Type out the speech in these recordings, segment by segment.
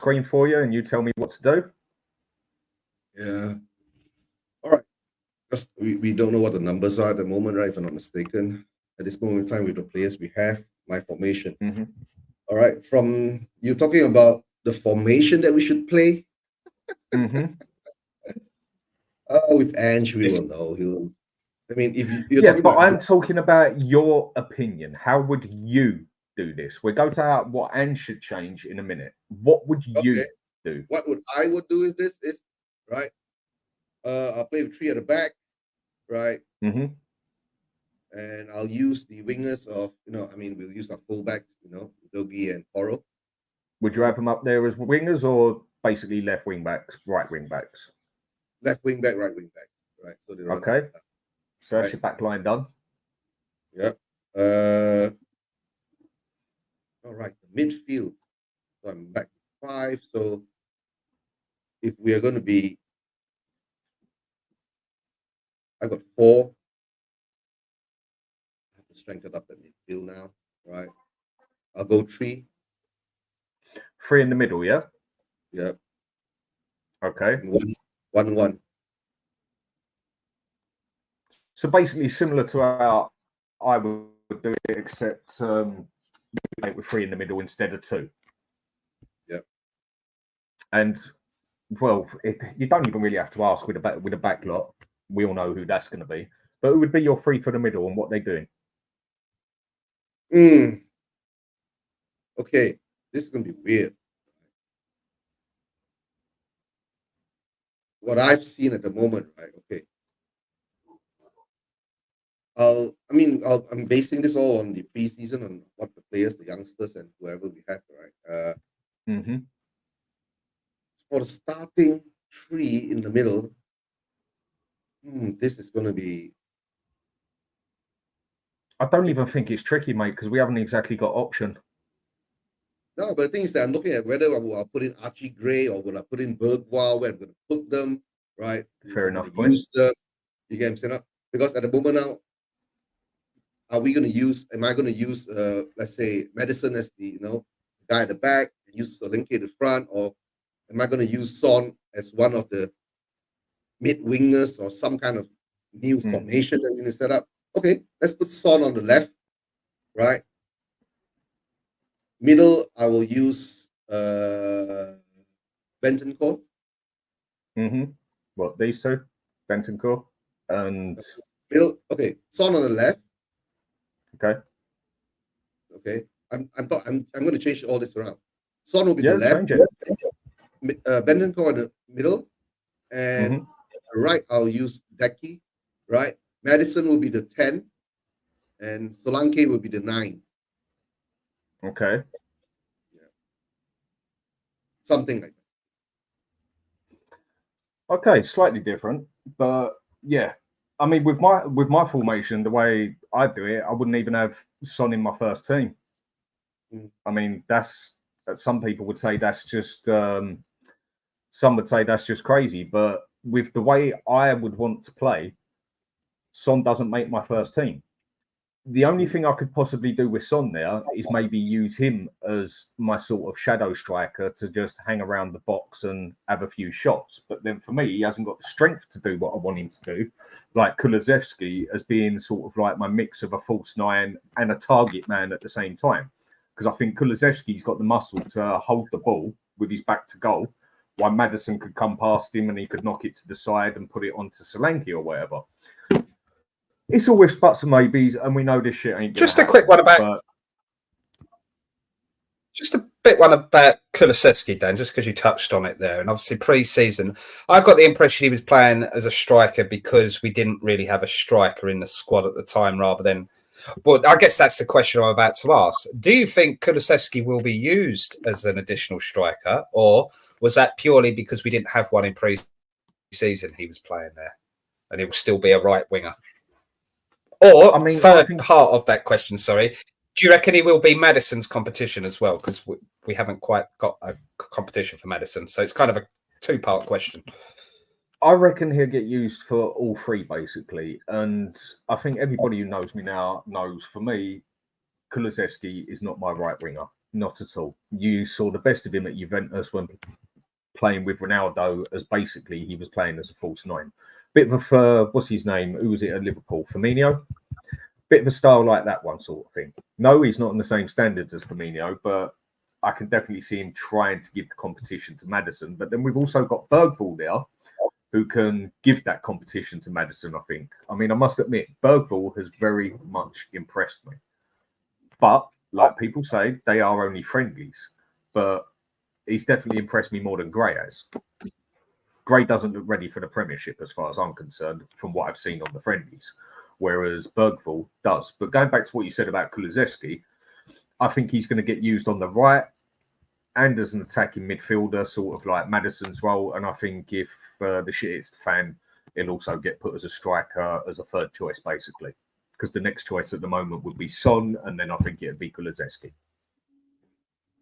screen for you and you tell me what to do. Yeah. All right. Just, we don't know what the numbers are at the moment, right? If I'm not mistaken. At this moment in time, with the players we have, my formation. Mm-hmm. All right. From you talking about the formation that we should play. Mm-hmm. With Ange, we will know. He'll. I mean, if you're yeah, talking but about, I'm talking about your opinion. How would you do this? We'll go to what Ange should change in a minute. What would you do? What I would do with this is right. I'll play with 3 at the back, right? Mm-hmm. And I'll use the wingers of, I mean, we'll use our fullbacks, Dogi and Poro. Would you have them up there as wingers or basically left wing backs, right wing backs? Left wing back, right wing back, right? So they run okay. So that's right. your back line done. Yeah. All right. The midfield. So I'm back to 5. So if we are going to be, I got 4. I have to strengthen up the midfield now, right? I'll go 3. 3 in the middle, yeah? Yeah. Okay. And 1-1. So basically similar to how I would do it, except with 3 in the middle instead of 2. Yeah. And well, you don't even really have to ask with a back lot. We all know who that's going to be. But who would be your 3 for the middle and what they're doing? Okay, this is going to be weird. What I've seen at the moment, right? Okay. I'm basing this all on the preseason, on what the players, the youngsters, and whoever we have, right? For the starting 3 in the middle, this is going to be. I don't even think it's tricky, mate, because we haven't exactly got option. No, but the thing is that I'm looking at whether I'll put in Archie Gray or will I put in Bergwall, where I'm going to put them, right? Fair enough. Use them. You get what I'm saying? Because at the moment now, am I going to use, let's say, Madison as the, guy at the back, use Solanke at the front, or am I going to use Son as one of the mid wingers or some kind of new formation that we're going to set up? Okay, let's put Son on the left, right? Middle, I will use Bentancur. What, these 2? Bentancur and middle. Okay, Son on the left. Okay. Okay. I'm going to change all this around. Son will be the left. Bentancur in the middle, and right I'll use Decky. Right, Madison will be the 10, and Solanke will be the 9. Okay. Yeah. Something like that. Okay, slightly different, but yeah. I mean, with my formation, the way I do it, I wouldn't even have Son in my first team. I mean, that's some people would say that's just some would say that's just crazy, but with the way I would want to play, Son doesn't make my first team. The only thing I could possibly do with Son there is maybe use him as my sort of shadow striker to just hang around the box and have a few shots. But then for me, he hasn't got the strength to do what I want him to do, like Kulusevski as being sort of like my mix of a false 9 and a target man at the same time. Because I think Kulusevski's got the muscle to hold the ball with his back to goal, while Maddison could come past him and he could knock it to the side and put it onto Solanke or whatever. It's all with buts and maybes, and we know this shit ain't just a quick one about. Just a bit one about Kulusevski, Dan, just because you touched on it there. And obviously, pre-season, I got the impression he was playing as a striker because we didn't really have a striker in the squad at the time, rather than. But I guess that's the question I'm about to ask. Do you think Kulusevski will be used as an additional striker, or was that purely because we didn't have one in pre-season he was playing there, and he will still be a right winger? Or, third part of that question, sorry, do you reckon he will be Maddison's competition as well? Because we haven't quite got a competition for Maddison. So it's kind of a 2-part question. I reckon he'll get used for all 3, basically. And I think everybody who knows me now knows, for me, Kulusevski is not my right winger. Not at all. You saw the best of him at Juventus when playing with Ronaldo, as basically he was playing as a false nine. Bit of a, what's his name? Who was it at Liverpool? Firmino? Bit of a style like that one sort of thing. No, he's not on the same standards as Firmino, but I can definitely see him trying to give the competition to Maddison. But then we've also got Bergvall there, who can give that competition to Maddison, I think. I mean, I must admit, Bergvall has very much impressed me. But, like people say, they are only friendlies. But he's definitely impressed me more than Gray has. Gray doesn't look ready for the Premiership as far as I'm concerned, from what I've seen on the friendlies, whereas Bergvall does. But going back to what you said about Kulusevski, I think he's going to get used on the right and as an attacking midfielder, sort of like Maddison's role. And I think if the shit hits the fan, he'll also get put as a striker, as a third choice, basically. Because the next choice at the moment would be Son, and then I think it'd be Kulusevski.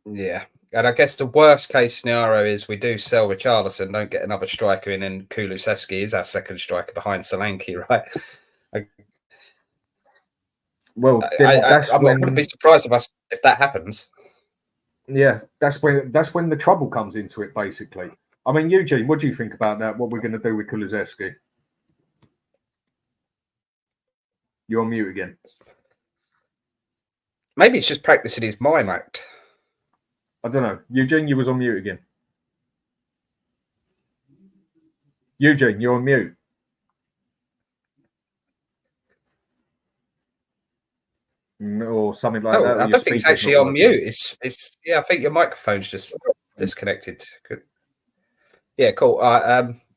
Yeah. And I guess the worst case scenario is we do sell Richarlison, don't get another striker in, and Kulusevski is our second striker behind Solanke, right? Well, I wouldn't be surprised if that happens. Yeah, that's when the trouble comes into it, basically. I mean, Eugene, what do you think about that? What we're going to do with Kulusevski? You're on mute again. Maybe it's just practicing his mime act. I don't know. Eugene, you was on mute again. Eugene, you're on mute. Or something like that. I don't think it's actually on mute. It's I think your microphone's just disconnected. Yeah, cool.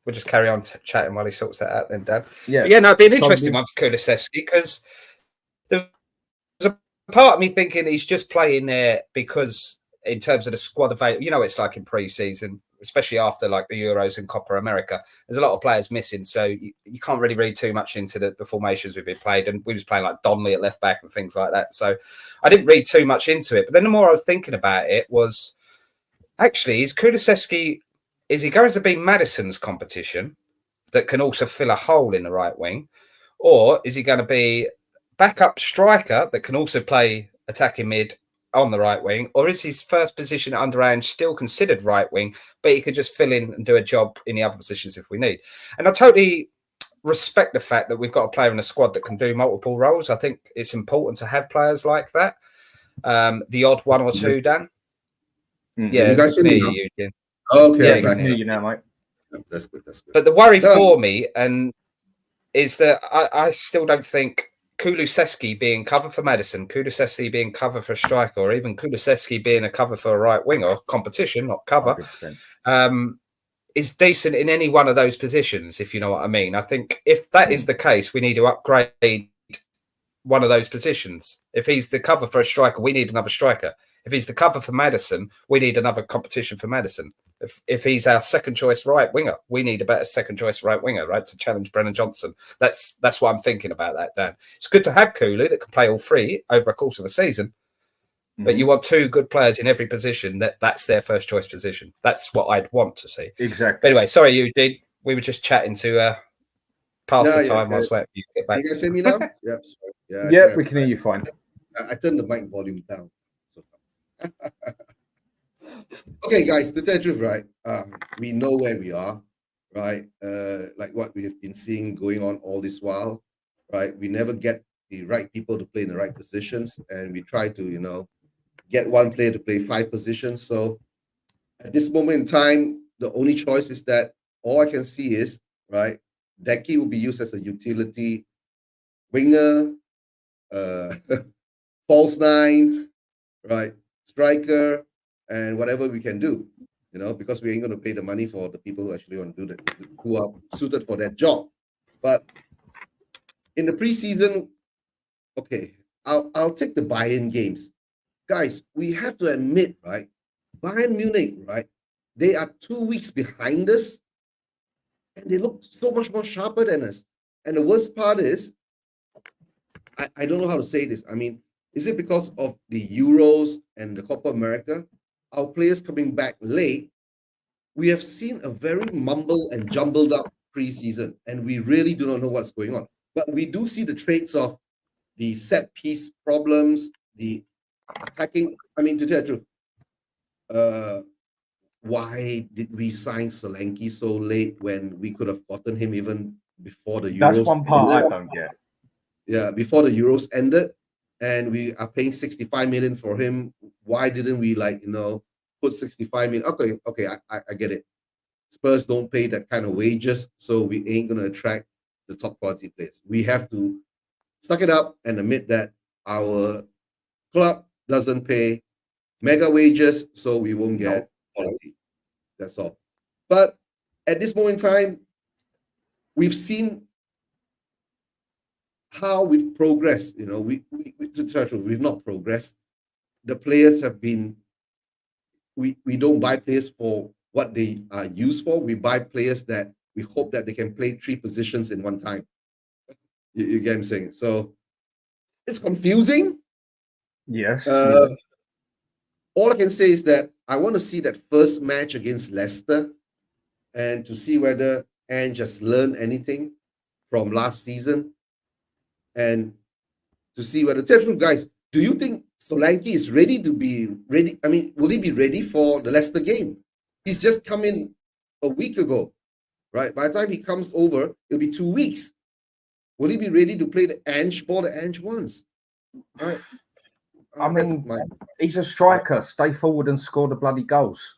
We'll just carry on chatting while he sorts that out then, Dan. Yeah, no, it'd be an interesting one for Kulusevski, because there's a part of me thinking he's just playing there because in terms of the squad available, it's like in pre-season, especially after like the Euros and Copa America, there's a lot of players missing, so you can't really read too much into the formations we've been played, and we was playing like Donnelly at left back and things like that, so I didn't read too much into it. But then the more I was thinking about it was, actually, is Kulusevski, is he going to be Maddison's competition that can also fill a hole in the right wing, or is he going to be backup striker that can also play attacking mid on the right wing, or is his first position under Ange still considered right wing, but he could just fill in and do a job in the other positions if we need? And I totally respect the fact that we've got a player in the squad that can do multiple roles. I think it's important to have players like that. The odd one or two, Dan. Yeah, you guys can hear you, Eugene. Okay, yeah, I can hear you now, mate. That's good. But the worry for me is that I still don't think Kulusevski being cover for Maddison, Kulusevski being cover for a striker, or even Kulusevski being a cover for a right winger, competition, not cover, is decent in any one of those positions, if you know what I mean. I think if that is the case, we need to upgrade one of those positions. If he's the cover for a striker, we need another striker. If he's the cover for Maddison, we need another competition for Maddison. If he's our second choice right winger, we need a better second choice right winger, right, to challenge Brennan Johnson. That's what I'm thinking about that, Dan. It's good to have Kulu that can play all three over a course of a season, but you want two good players in every position that's their first choice position. That's what I'd want to see. Exactly. But anyway, sorry, Eugene. We were just chatting to pass the time whilst waiting for you to get back. You guys hear me now? Yeah, we can hear you fine. I turned the mic volume down. So. Okay, guys, to tell the truth, right? We know where we are, right? Like what we have been seeing going on all this while, right? We never get the right people to play in the right positions, and we try to, get one player to play 5 positions. So at this moment in time, the only choice is that all I can see is, right, Decky will be used as a utility winger, false 9, right, striker, and whatever we can do, because we ain't going to pay the money for the people who actually want to do that, who are suited for that job. But in the preseason, okay, I'll take the Bayern games. Guys, we have to admit, right, Bayern Munich, right, they are 2 weeks behind us, and they look so much more sharper than us. And the worst part is, I don't know how to say this. I mean, is it because of the Euros and the Copa America? Our players coming back late, we have seen a very mumbled and jumbled up preseason, and we really do not know what's going on. But we do see the traits of the set piece problems, the attacking. I mean, to tell the truth, why did we sign Solanke so late when we could have gotten him even before the Euros? That's one part ended? I don't get. Yeah, before the Euros ended, and we are paying 65 million for him. Why didn't we put 65 million? Okay, I get it. Spurs don't pay that kind of wages, so we ain't gonna attract the top quality players. We have to suck it up and admit that our club doesn't pay mega wages, so we won't get quality. That's all. But at this moment in time, we've seen how we've progressed. We've not progressed. The players have been. We don't buy players for what they are used for. We buy players that we hope that they can play 3 positions in one time. You get what I'm saying? So it's confusing. Yes. All I can say is that I want to see that first match against Leicester and to see whether Ange has learned anything from last season and to see whether, guys, do you think Solanke is ready to be ready? I mean, will he be ready for the Leicester game? He's just come in a week ago, right? By the time he comes over, it'll be 2 weeks. Will he be ready to play the Ange ball the Ange wants? Right? I mean, he's a striker. Stay forward and score the bloody goals.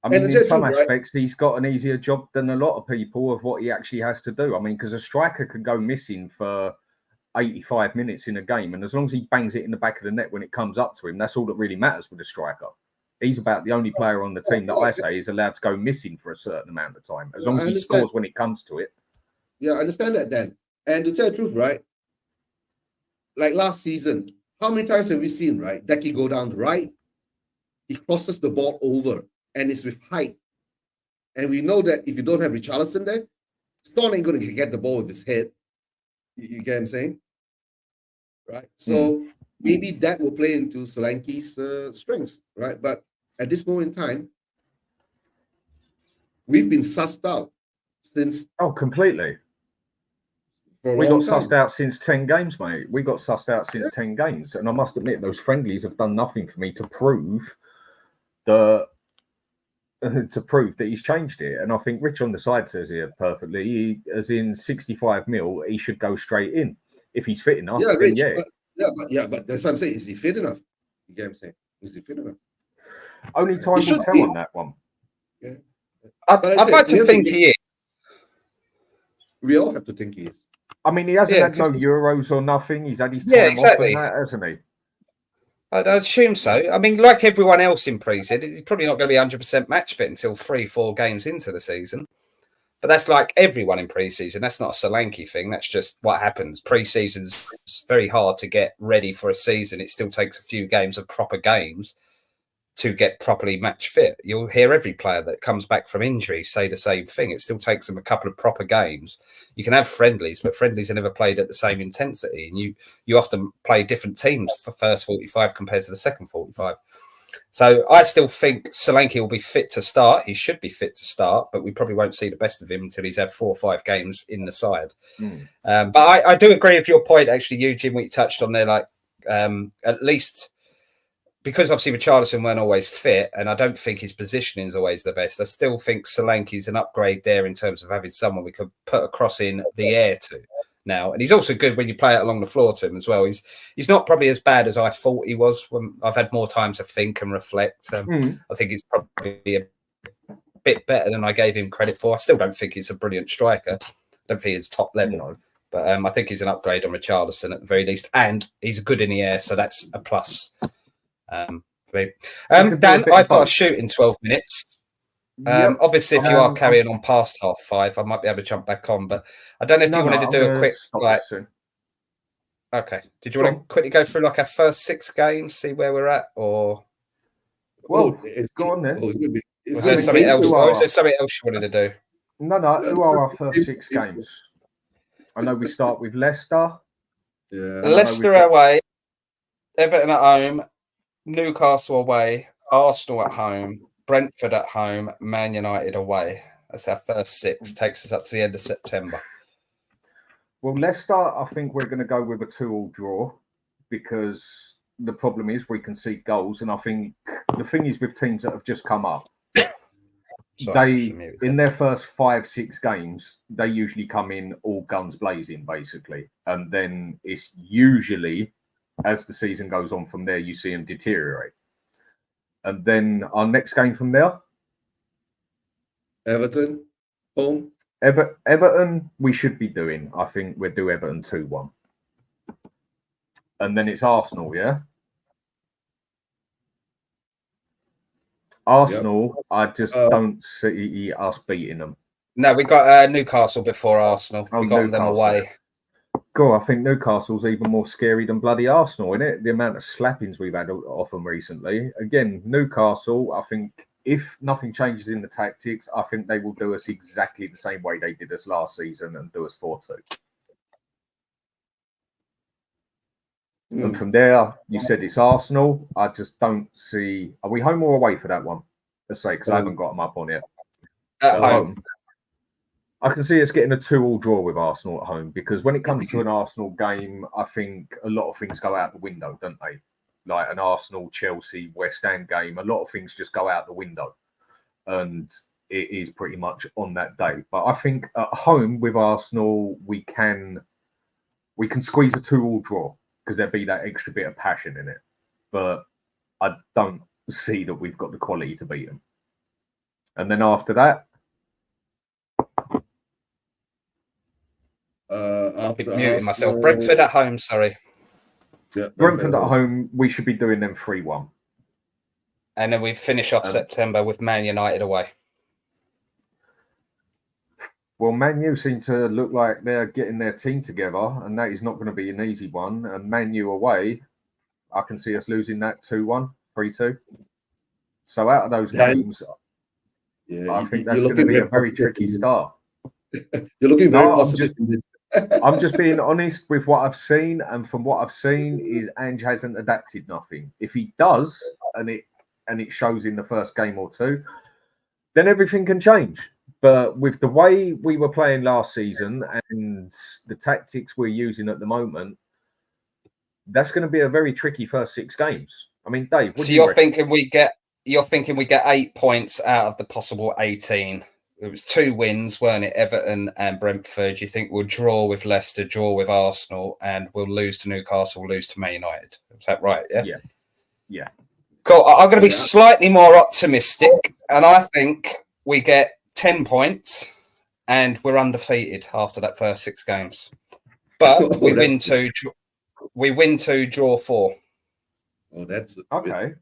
I mean, in some aspects, he's got an easier job than a lot of people of what he actually has to do. I mean, because a striker can go missing for 85 minutes in a game, and as long as he bangs it in the back of the net when it comes up to him, that's all that really matters with a striker. He's about the only player on the team that I say is allowed to go missing for a certain amount of time, as long as he scores when it comes to it. Yeah, I understand that, Dan. And to tell the truth, right, like last season, how many times have we seen, right, Decky go down the right, he crosses the ball over, and it's with height. And we know that if you don't have Richarlison there, Stone ain't going to get the ball with his head. You get what I'm saying? Right? So maybe that will play into Solanke's strengths, right? But at this moment in time, we've been sussed out since... Oh, completely. We got sussed out since 10 games, mate. We got sussed out since 10 games. And I must admit, those friendlies have done nothing for me to prove that he's changed it. And I think Rich on the side says here perfectly, as in 65 mil, he should go straight in. If he's fit enough, yeah, Rich, but that's what I'm saying. Is he fit enough? You get what I'm saying? Is he fit enough? Only time will tell on that one. Yeah. I'd like to think he is. We all have to think he is. I mean, he hasn't had no Euros or nothing. He's had his time off and that, hasn't he? I'd assume so. I mean, like everyone else in pre-season, he's probably not going to be 100% match fit until 3-4 games into the season. But that's like everyone in pre-season. That's not a Solanke thing. That's just what happens. Pre-season's very hard to get ready for a season. It still takes a few games of proper games to get properly match fit. You'll hear every player that comes back from injury say the same thing. It still takes them a couple of proper games. You can have friendlies, but friendlies are never played at the same intensity. And you often play different teams for first 45 compared to the second 45. So I still think Solanke will be fit to start. He should be fit to start, but we probably won't see the best of him until he's had 4 or 5 games in the side. But I do agree with your point, actually, Eugene, what you touched on there, like at least... Because obviously Richarlison weren't always fit, and I don't think his positioning is always the best. I still think Solanke's an upgrade there in terms of having someone we could put a cross in the air to now. And he's also good when you play it along the floor to him as well. He's not probably as bad as I thought he was when I've had more time to think and reflect. I think he's probably a bit better than I gave him credit for. I still don't think he's a brilliant striker. I don't think he's top level. But I think he's an upgrade on Richarlison at the very least. And he's good in the air, so that's a plus. Dan, I've got to shoot in 12 minutes. Obviously, if you are carrying on past 5:30, I might be able to jump back on. But I don't know if you wanted to do a quick Okay. Did you want to quickly go through like our first 6 games, see where we're at, or? Well, go on then. Is there something else? Or is there something else you wanted to do? No. Who are our first 6 games? I know we start with Leicester. Leicester away, Everton at home, Newcastle away, Arsenal at home, Brentford at home, Man United away. That's our first 6. Takes us up to the end of September. Well, Leicester, I think we're going to go with a 2-2 draw because the problem is we concede goals, and I think the thing is with teams that have just come up, in their first 5-6 games, they usually come in all guns blazing, basically, and then it's usually as the season goes on from there, you see them deteriorate. And then our next game from there, Everton home. Everton, we should be doing. I think we'll do Everton 2-1. And then it's Arsenal, yeah? Arsenal, yep. I just don't see us beating them. No, we got Newcastle before Arsenal. We got them away. God, I think Newcastle's even more scary than bloody Arsenal, isn't it? The amount of slappings we've had off them recently. Again, Newcastle, I think if nothing changes in the tactics, I think they will do us exactly the same way they did us last season and do us 4-2. And from there, you said it's Arsenal. I just don't see. Are we home or away for that one? Let's say, because I haven't got them up on it. At home. I can see us getting a 2-2 draw with Arsenal at home, because when it comes to an Arsenal game, I think a lot of things go out the window, don't they? Like an Arsenal, Chelsea, West Ham game, a lot of things just go out the window. And it is pretty much on that day. But I think at home with Arsenal, we can squeeze a 2-2 draw, because there'd be that extra bit of passion in it. But I don't see that we've got the quality to beat them. And then after that, I'll be muting myself. Brentford at home, sorry. Yeah, Brentford at home, we should be doing them 3-1. And then we finish off September with Man United away. Well, Man U seem to look like they're getting their team together, and that is not going to be an easy one. And Man U away, I can see us losing that 2-1, 3-2. So out of those games, I think that's going to be a very tricky start. You're looking very positive in this. I'm just being honest with what I've seen, and from what I've seen is Ange hasn't adapted nothing. If he does, and it shows in the first game or two, then everything can change. But with the way we were playing last season and the tactics we're using at the moment, that's going to be a very tricky first 6 games. I mean, Dave, so you're thinking we get 8 points out of the possible 18. It was 2 wins, weren't it? Everton and Brentford. You think we'll draw with Leicester, draw with Arsenal, and we'll lose to Newcastle, lose to Man United. Is that right? Yeah. Yeah. Cool. I'm going to be slightly more optimistic, and I think we get 10 points, and we're undefeated after that first 6 games. But we win 2. We win 2, draw 4. Oh, that's okay.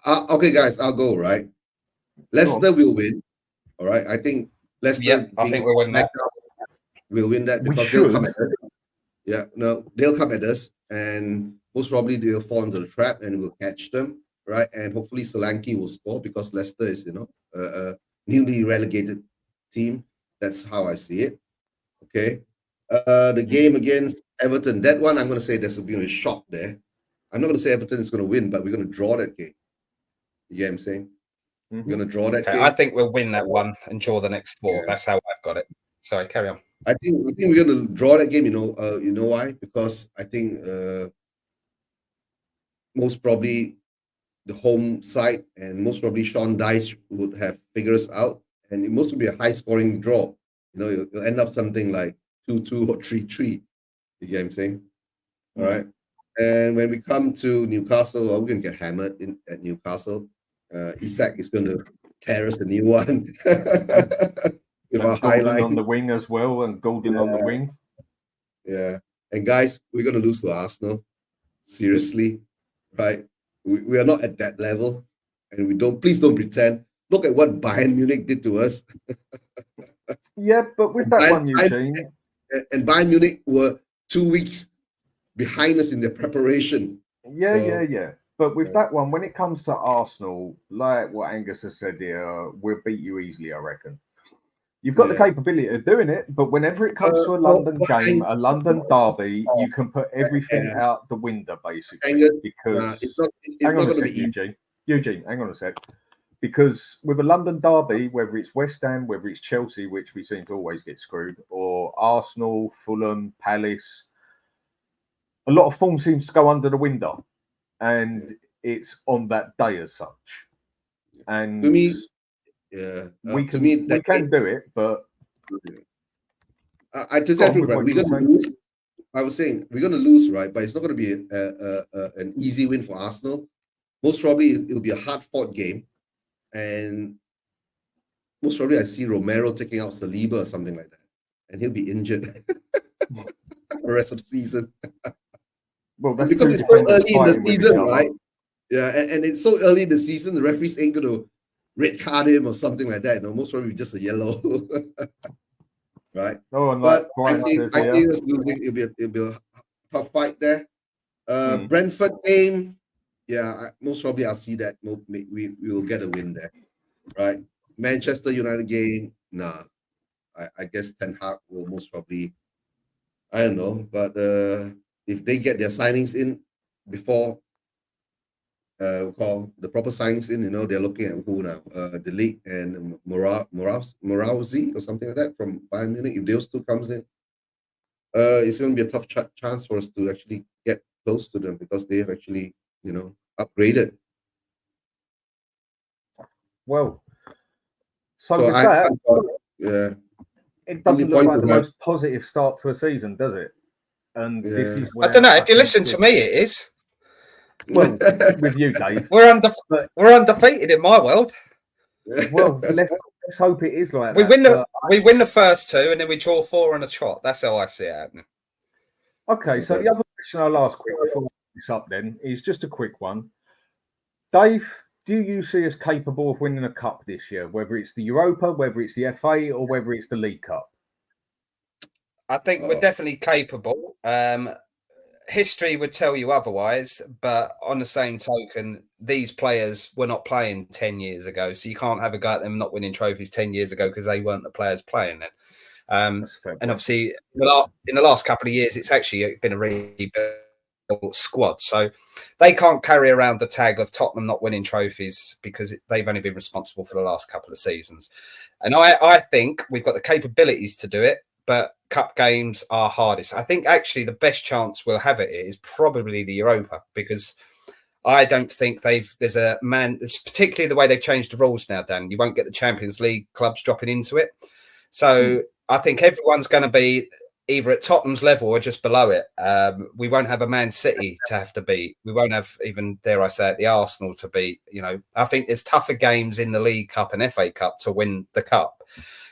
Okay, guys, I'll go. Right, Leicester will win. All right, I think Leicester. Yeah, I think we'll win that. We'll win that because they'll come at us. Yeah, no, they'll come at us, and most probably they'll fall into the trap, and we'll catch them. Right, and hopefully Solanke will score because Leicester is, a newly relegated team. That's how I see it. Okay, the game against Everton, that one I'm going to say there's going to be a shock there. I'm not going to say Everton is going to win, but we're going to draw that game. You get what I'm saying? We're going to draw that game. I think we'll win that one and draw the next 4. Yeah. That's how I've got it. Sorry, carry on. I think we're going to draw that game. You know why? Because I think most probably the home side and most probably Sean Dyche would have figured us out, and it must be a high-scoring draw. You'll end up something like 2-2 or 3-3. You get what I'm saying? All right. And when we come to Newcastle, we're going to get hammered at Newcastle. Isak is going to tear us a new one with our highlight on the wing as well, and Golden on the wing. Yeah, and guys, we're going to lose to Arsenal. Seriously, right? We are not at that level, and please don't pretend. Look at what Bayern Munich did to us. Yeah, but with that one, Eugene, and Bayern Munich were 2 weeks behind us in their preparation. Yeah. But with that one, when it comes to Arsenal, like what Angus has said here, we'll beat you easily, I reckon. You've got the capability of doing it, but whenever it comes to a London game, a London derby, you can put everything out the window, basically. Angus, because it's not hang on a going to sec, be Eugene, hang on a sec. Because with a London derby, whether it's West Ham, whether it's Chelsea, which we seem to always get screwed, or Arsenal, Fulham, Palace, a lot of form seems to go under the window. and it's on that day as such. And To me, yeah, we to can me, we can do it, but to Go tell on you, with right, what we're you were gonna saying. lose. I was saying we're gonna lose, right? But it's not gonna be an easy win for Arsenal. Most probably, it'll be a hard-fought game, and most probably, I see Romero taking out Saliba or something like that, and he'll be injured for the rest of the season. well, that's Because two it's so defenders early in the fighting with each season, other. right? Yeah, and it's so early in the season, the referees ain't gonna red card him or something like that. No, most probably just a yellow, right? Oh, and But Brian says I here, see us losing. It'll be a tough fight there. Mm. Brentford game, yeah, most probably I'll see that we will get a win there, right? Manchester United game, nah. I guess Ten Hag will most probably, I don't know, but if they get their signings in before we call the proper signings in, they're looking at who now? The league and Morawzi or something like that from Bayern Munich. If those two comes in, it's going to be a tough chance for us to actually get close to them because they have actually, upgraded. well, so So with that, yeah, it how many doesn't look points like you the have? most positive start to a season, does it? And this Yeah. is where I don't know. If you think listen to me, it is. well, with you, Dave. We're But- undefeated in my world. Well, let's hope it is like We that. win the first two, and then we draw 4 on a trot. That's how I see it happening. Okay, so the other question I'll ask quick before we wrap this up then is just a quick one. Dave, do you see us capable of winning a cup this year, whether it's the Europa, whether it's the FA, or whether it's the League Cup? I think we're definitely capable. History would tell you otherwise, but on the same token, these players were not playing 10 years ago, so you can't have a go at them not winning trophies 10 years ago because they weren't the players playing then. And obviously, in the last couple of years, it's actually been a rebuilt squad, so they can't carry around the tag of Tottenham not winning trophies because they've only been responsible for the last couple of seasons. And I think we've got the capabilities to do it. But cup games are hardest. I think actually the best chance we'll have it is probably the Europa because I don't think there's a man, particularly the way they've changed the rules now, Dan. You won't get the Champions League clubs dropping into it. So I think everyone's going to be either at Tottenham's level or just below it. We won't have a Man City to have to beat. We won't have even, dare I say it, the Arsenal to beat. I think there's tougher games in the League Cup and FA Cup to win the cup.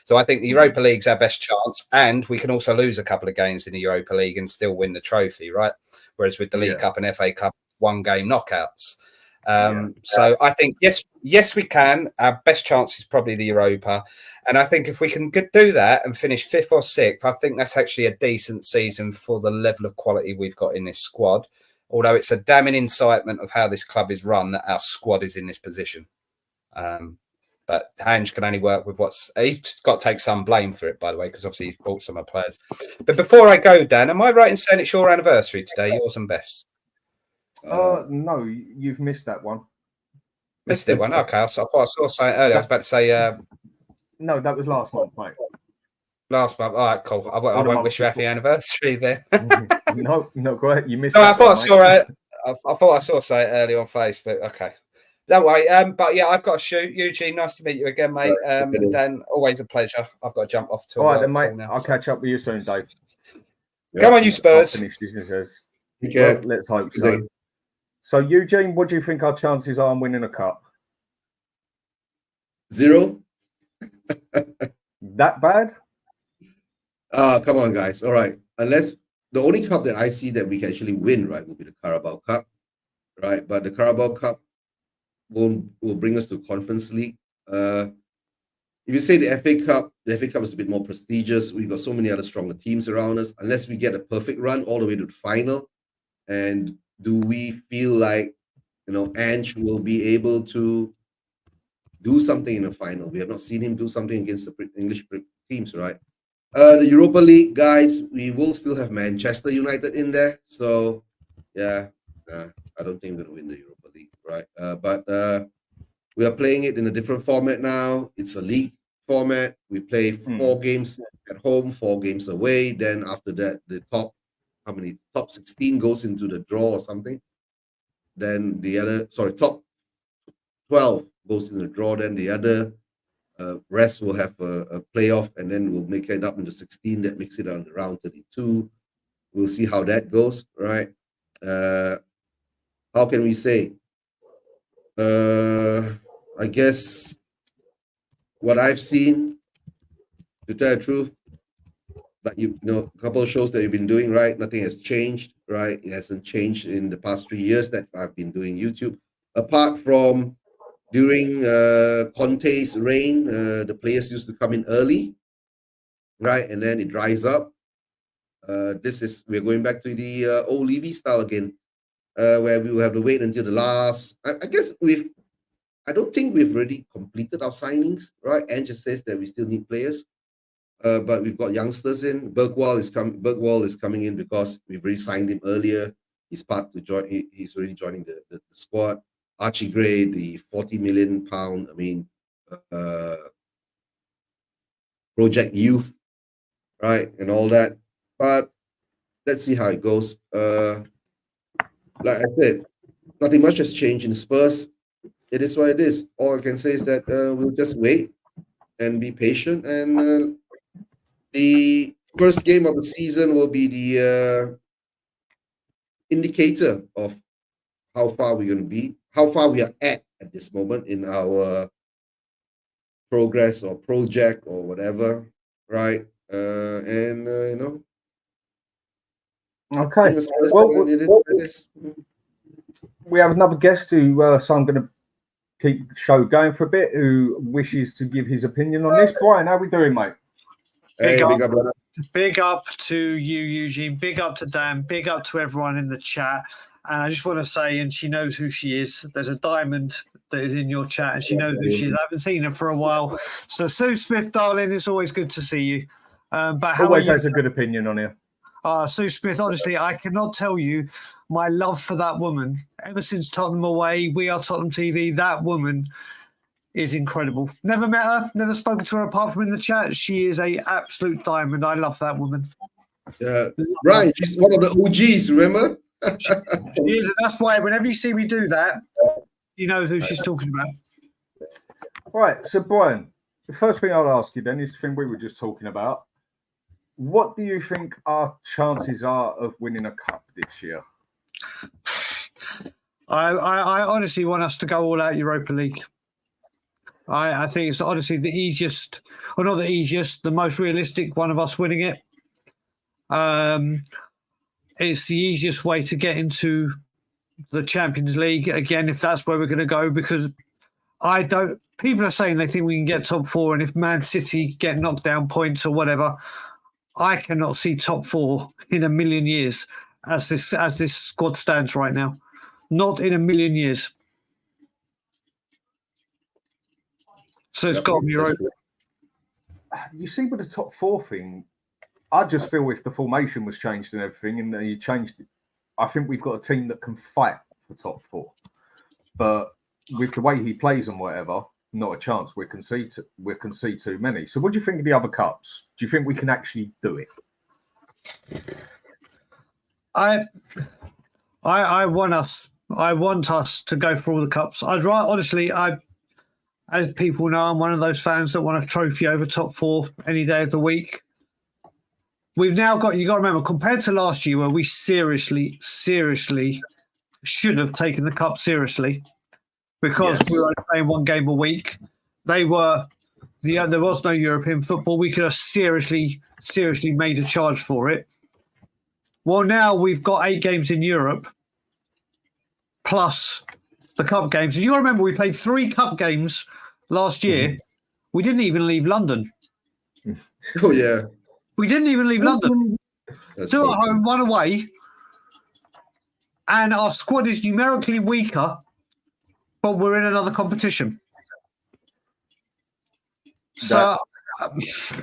So I think the Europa League's our best chance, and we can also lose a couple of games in the Europa League and still win the trophy, right? Whereas with the League Cup and FA Cup, 1-game knockouts. So I think, yes, we can. Our best chance is probably the Europa. And I think if we can do that and finish 5th or 6th, I think that's actually a decent season for the level of quality we've got in this squad. Although it's a damning incitement of how this club is run that our squad is in this position. But Hange can only work with he's got to take some blame for it, by the way, because obviously he's bought some of the players. But before I go, Dan, am I right in saying it's your anniversary today, yours and Beth's? No, you've missed that one. Missed it one. Okay, I thought I saw something earlier. I was about to say. No, that was last month, mate. Last month. All right, cool. I won't wish you happy anniversary then. No, go ahead. You missed. No, I thought I saw something earlier on Facebook. Okay. Don't worry. But yeah, I've got to shoot. Eugene, nice to meet you again, mate. Dan, always a pleasure. I've got to jump off to. All right, then, mate. I'll catch up with you soon, Dave. Come on, you Spurs. Well, let's hope so. So, Eugene, what do you think our chances are on winning a cup? 0. That bad? Come on, guys. All right. Unless the only cup that I see that we can actually win, right, will be the Carabao Cup, right? But the Carabao Cup will bring us to Conference League. If you say the FA Cup is a bit more prestigious. We've got so many other stronger teams around us. Unless we get a perfect run all the way to the final, and do we feel like Ange will be able to do something in the final? We have not seen him do something against the English teams, right? The Europa League, guys, we will still have Manchester United in there. So, yeah, I don't think we're going to win the Europa League, right? But we are playing it in a different format now. It's a league format. We play 4 games at home, 4 games away. Then after that, the top 16 goes into the draw or something. then the other, top 12 goes in the draw. Then the other rest will have a playoff, and then we'll make it up into 16. That makes it on round 32. We'll see how that goes, right? How can we say? I guess what I've seen, to tell the truth, that you know, a couple of shows that you've been doing, right? Nothing has changed, right? It hasn't changed in the past 3 years that I've been doing YouTube. Apart from during Conte's reign, the players used to come in early, right? And then it dries up. We're going back to the old Levy style again, where we will have to wait until the last. I guess I don't think we've already completed our signings, right? And just says that we still need players. But we've got youngsters in. Bergwall is coming in because we've already signed him earlier. He's part to join. He's already joining the squad. Archie Gray, the 40 million pound. Project Youth, right, and all that. But let's see how it goes. Like I said, nothing much has changed in Spurs. It is what it is. All I can say is that we'll just wait and be patient, and the first game of the season will be the indicator of how far we're going to be, how far we are at this moment in our progress or project or whatever, right? You know. Okay. Well, we have another guest who, so I'm going to keep the show going for a bit, who wishes to give his opinion on this. Brian, how we doing, mate? Hey, big up, brother. Big up to you, Eugene. Big up to Dan. Big up to everyone in the chat. And I just want to say, and she knows who she is. There's a diamond that is in your chat, and she knows who she is. I haven't seen her for a while. So, Sue Smith, darling, it's always good to see you. But how always has a good opinion on you. Sue Smith, honestly, I cannot tell you my love for that woman. Ever since Tottenham Away, We Are Tottenham TV, that woman is incredible. Never met her, never spoken to her apart from in the chat. She is a absolute diamond. I love that woman. Yeah, right. She's one of the OGs, remember? She is, and that's why whenever you see me do that, you know who she's talking about. Right. So, Brian, the first thing I'll ask you then is the thing we were just talking about. What do you think our chances are of winning a cup this year? I honestly want us to go all out Europa League. I think it's honestly the easiest, or not the easiest, the most realistic one of us winning it. It's the easiest way to get into the Champions League again, if that's where we're going to go, because people are saying they think we can get top four, and if Man City get knocked down points or whatever, I cannot see top four in a million years as this squad stands right now. Not in a million years. So it's got to be right. You see, with the top four thing, I just feel if the formation was changed and everything, and you changed it, I think we've got a team that can fight for top four. But with the way he plays and whatever, not a chance. We'll concede too many. So what do you think of the other cups? Do you think we can actually do it? I want us to go for all the cups. Honestly, as people know, I'm one of those fans that want a trophy over top four any day of the week. We've now got, you got to remember, compared to last year where we seriously should have taken the cup seriously because we were only playing one game a week. There was no European football. We could have seriously made a charge for it. Well, now we've got 8 games in Europe plus the cup games. And you remember we played 3 cup games last year. We didn't even leave London. Oh, yeah. We didn't even leave London. 2 at home, 1 away. And our squad is numerically weaker, but we're in another competition. So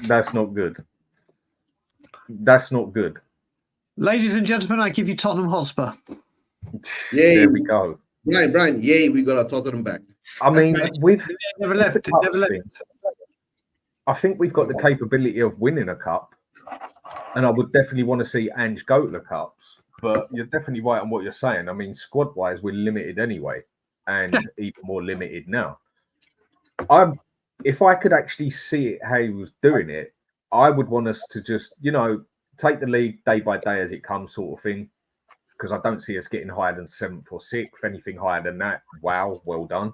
that's not good. That's not good. Ladies and gentlemen, I give you Tottenham Hotspur. Yay. There we go. Brian, yay, we got our Tottenham back. I mean, never left. I think we've got the capability of winning a cup, and I would definitely want to see Ange go to the cups. but you're definitely right on what you're saying. I mean, squad-wise, we're limited anyway, and even more limited now. If I could actually see it how he was doing it, I would want us to just, take the league day by day as it comes, sort of thing. Because I don't see us getting higher than 7th or 6th. Anything higher than that, wow, well done.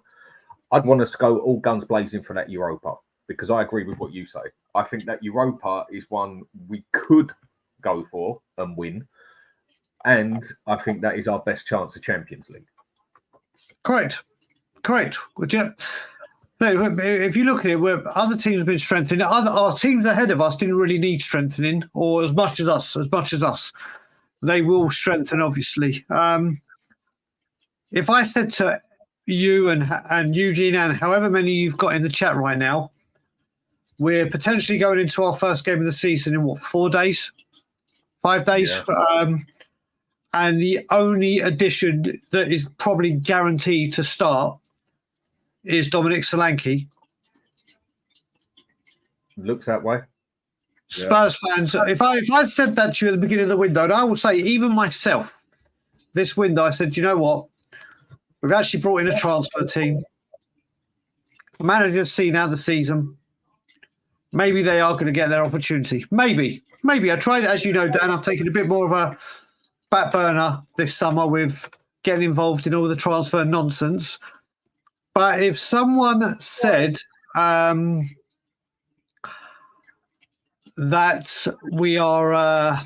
I'd want us to go all guns blazing for that Europa, because I agree with what you say. I think that Europa is one we could go for and win. And I think that is our best chance of Champions League. Correct. If you look at it, where other teams have been strengthening, our teams ahead of us didn't really need strengthening, or as much as us. They will strengthen, obviously. If I said to you and Eugene and however many you've got in the chat right now, we're potentially going into our first game of the season in 4 days, 5 days, and the only addition that is probably guaranteed to start is Dominic Solanke. Looks that way. Spurs fans, if I said that to you at the beginning of the window, and I will say, even myself, this window, I said, you know what? We've actually brought in a transfer team. The manager's seen out the season. Maybe they are going to get their opportunity. Maybe. I tried, as you know, Dan, I've taken a bit more of a back burner this summer with getting involved in all the transfer nonsense. But if someone said that we are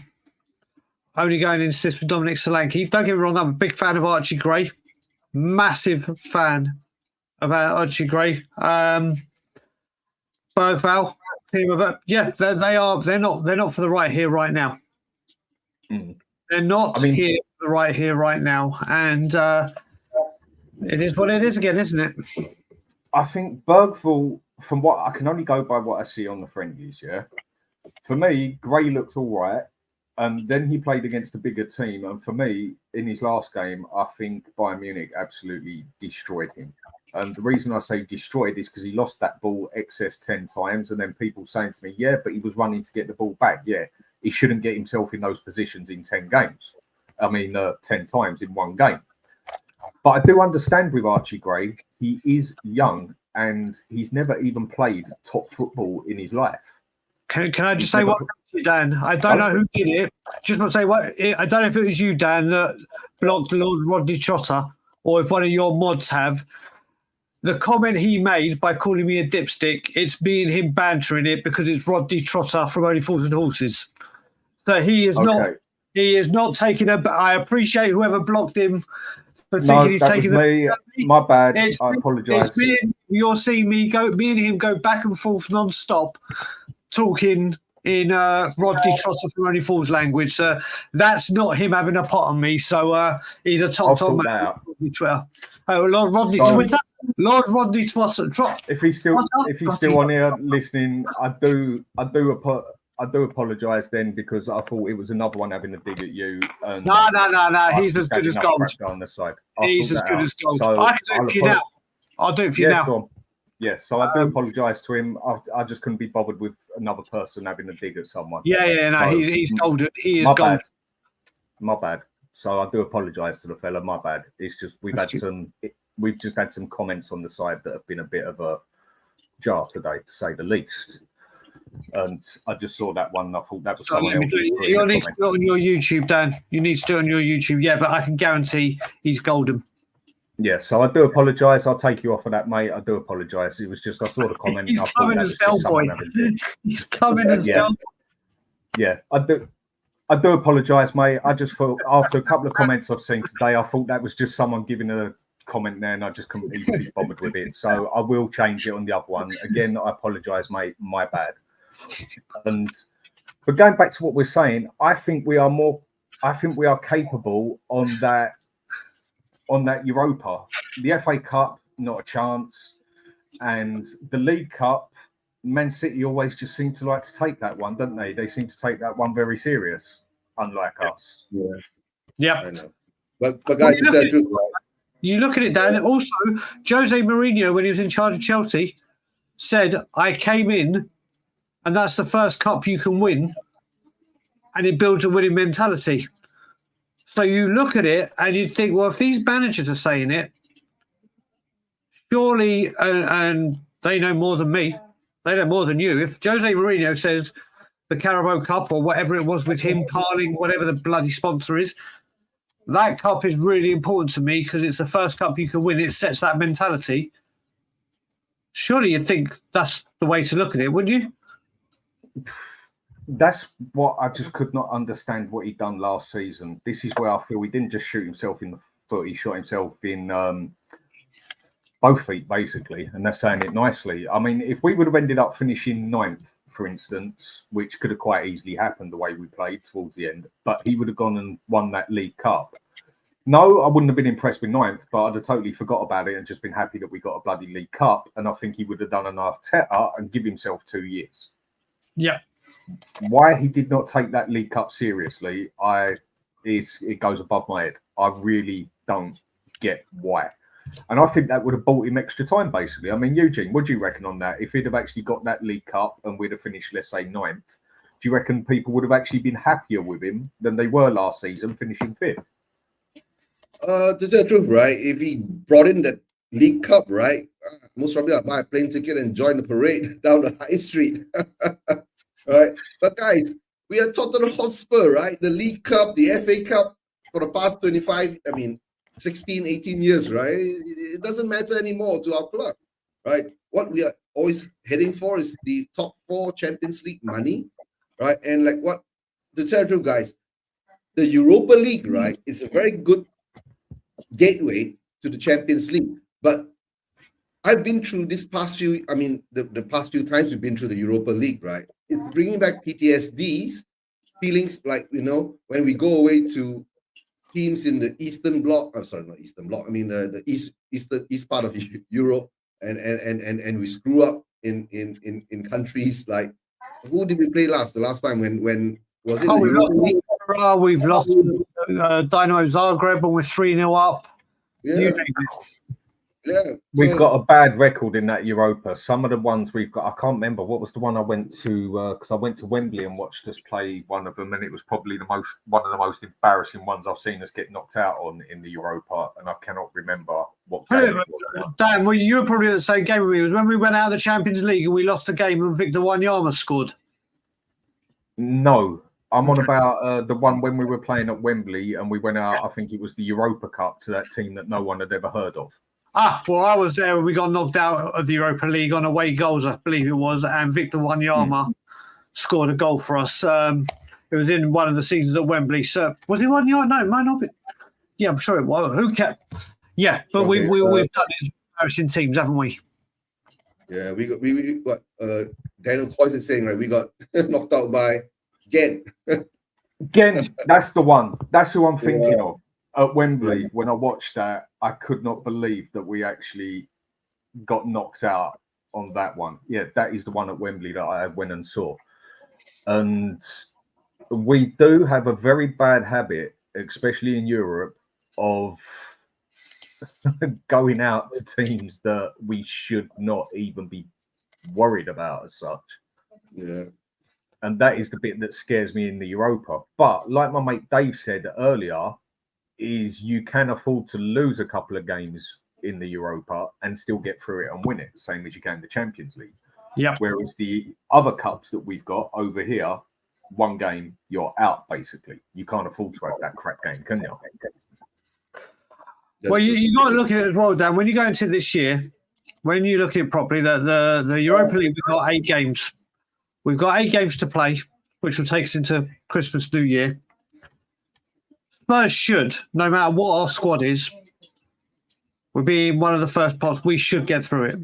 only going to insist with Dominic Solanke, don't get me wrong, I'm a big fan of Archie Gray. Massive fan of Archie Gray. Bergvall, team of it. Yeah, they are. They're not for the right here, right now. They're not here for the right here, right now. And it is what it is again, isn't it? I think Bergvall, from what I can only go by what I see on the friendlies, for me, Gray looked all right. And then he played against a bigger team. And for me, in his last game, I think Bayern Munich absolutely destroyed him. And the reason I say destroyed is because he lost that ball excess 10 times. And then people saying to me, yeah, but he was running to get the ball back. Yeah, he shouldn't get himself in those positions in 10 games. 10 times in one game. But I do understand with Archie Gray, he is young and he's never even played top football in his life. Can I just say what, Dan? I don't know who did it. Just want to say what I don't know if it was you, Dan, that blocked Lord Rodney Trotter, or if one of your mods have. The comment he made by calling me a dipstick, it's me and him bantering it because it's Rodney Trotter from Only Fools and Horses. So he is not. He is not taking a. I appreciate whoever blocked him for thinking he's taking me. My bad. I apologise. You're seeing me and him go back and forth non-stop, talking in Rodney Trotter from Only Fools language. So that's not him having a pot on me. So he's a top man on Twitter. Oh, Lord Rodney Twitter. Lord Rodney Twitter. If he's still on here listening, I do apologise then, because I thought it was another one having a dig at you. And no. He's as good as gold. On the side. He's as good as gold. So I can do it for you now. I'll do it for you now. Yeah, so I do apologise to him. I just couldn't be bothered with another person having a dig at someone. He's golden. He is golden. My bad. So I do apologise to the fella. My bad. It's just we've just had some comments on the side that have been a bit of a jar today, to say the least. And I just saw that one and I thought that was someone else. You need to do it on your YouTube, Dan. You need to do it on your YouTube. Yeah, but I can guarantee he's golden. Yeah, so I do apologise. I'll take you off of that, mate. I do apologise. It was just I saw the comment. He's coming as Bellboy. He's coming as Bellboy. Yeah, I do apologise, mate. I just thought after a couple of comments I've seen today, I thought that was just someone giving a comment there, and I just couldn't even be bothered with it. So I will change it on the other one. Again, I apologise, mate. My bad. But going back to what we're saying, I think we are capable on that Europa. The FA Cup, not a chance. And the League Cup, Man City always just seem to like to take that one, don't they? They seem to take that one very serious, unlike us. Yeah. I know. But guys, you look at it, Dan. Also, Jose Mourinho, when he was in charge of Chelsea, said, I came in and that's the first cup you can win. And it builds a winning mentality. So you look at it and you think, well, if these managers are saying it, surely, and they know more than me, they know more than you. If Jose Mourinho says the Carabao Cup or whatever it was with him, Carling, whatever the bloody sponsor is, that cup is really important to me because it's the first cup you can win. It sets that mentality. Surely you'd think that's the way to look at it, wouldn't you? That's what I just could not understand what he'd done last season. This is where I feel he didn't just shoot himself in the foot, he shot himself in both feet, basically, and that's saying it nicely. I mean, if we would have ended up finishing 9th, for instance, which could have quite easily happened the way we played towards the end, but he would have gone and won that League Cup. No, I wouldn't have been impressed with 9th, but I'd have totally forgot about it and just been happy that we got a bloody League Cup, and I think he would have done an Arteta and give himself 2 years. Yeah. Why he did not take that League Cup seriously, it goes above my head. I really don't get why. And I think that would have bought him extra time, basically. I mean, Eugene, what do you reckon on that? If he'd have actually got that League Cup and we'd have finished, let's say, 9th, do you reckon people would have actually been happier with him than they were last season, finishing 5th? To tell the truth, right? If he brought in that League Cup, right? Most probably I'll buy a plane ticket and join the parade down the high street. Right? But guys, we are Tottenham Hotspur, right? The League Cup, the FA Cup for the past 16, 18 years, right? It doesn't matter anymore to our club, right? What we are always heading for is the top 4 Champions League money, right? And like what, to tell the truth, guys, the Europa League, right, is a very good gateway to the Champions League. But I've been through this past few, the past few times we've been through the Europa League, right? It's bringing back PTSDs, feelings like, when we go away to teams in the Eastern Bloc, I'm sorry, not Eastern Bloc, the east part of Europe, and we screw up in countries like, who did we play last? The last time when was it? We've lost Dynamo Zagreb and we're 3-0 up. Yeah. Yeah, we've got a bad record in that Europa. Some of the ones we've got, I can't remember. What was the one I went to? Because I went to Wembley and watched us play one of them, and it was probably one of the most embarrassing ones I've seen us get knocked out on in the Europa, and I cannot remember what game it was. Dan, well, you were probably at the same game with me. It was when we went out of the Champions League and we lost a game and Victor Wanyama scored. No, I'm on about the one when we were playing at Wembley and we went out, I think it was the Europa Cup, to that team that no one had ever heard of. Well, I was there when we got knocked out of the Europa League on away goals, I believe it was, and Victor Wanyama scored a goal for us. It was in one of the seasons at Wembley. So was it Wanyama? No, it might not be. Yeah, I'm sure it was. Who kept? Yeah, but okay, we've done it embarrassing teams, haven't we? Yeah, we got Daniel Coyce is saying, right, we got knocked out by Ghent. Ghent, that's the one. That's who I'm thinking of. At Wembley, when I watched that, I could not believe that we actually got knocked out on that one. Yeah, that is the one at Wembley that I went and saw. And we do have a very bad habit, especially in Europe, of going out to teams that we should not even be worried about as such. Yeah. And that is the bit that scares me in the Europa. But like my mate Dave said earlier, is you can afford to lose a couple of games in the Europa and still get through it and win it, same as you can in the Champions League. Yeah. Whereas the other cups that we've got over here, one game, you're out, basically. You can't afford to have that crap game, can you? Well, you got to look at it as well, Dan. When you go into this year, when you look at it properly, the Europa League, we've got 8 games. We've got 8 games to play, which will take us into Christmas, New Year. Spurs should, no matter what our squad is, we'll be in one of the first pots. We should get through it.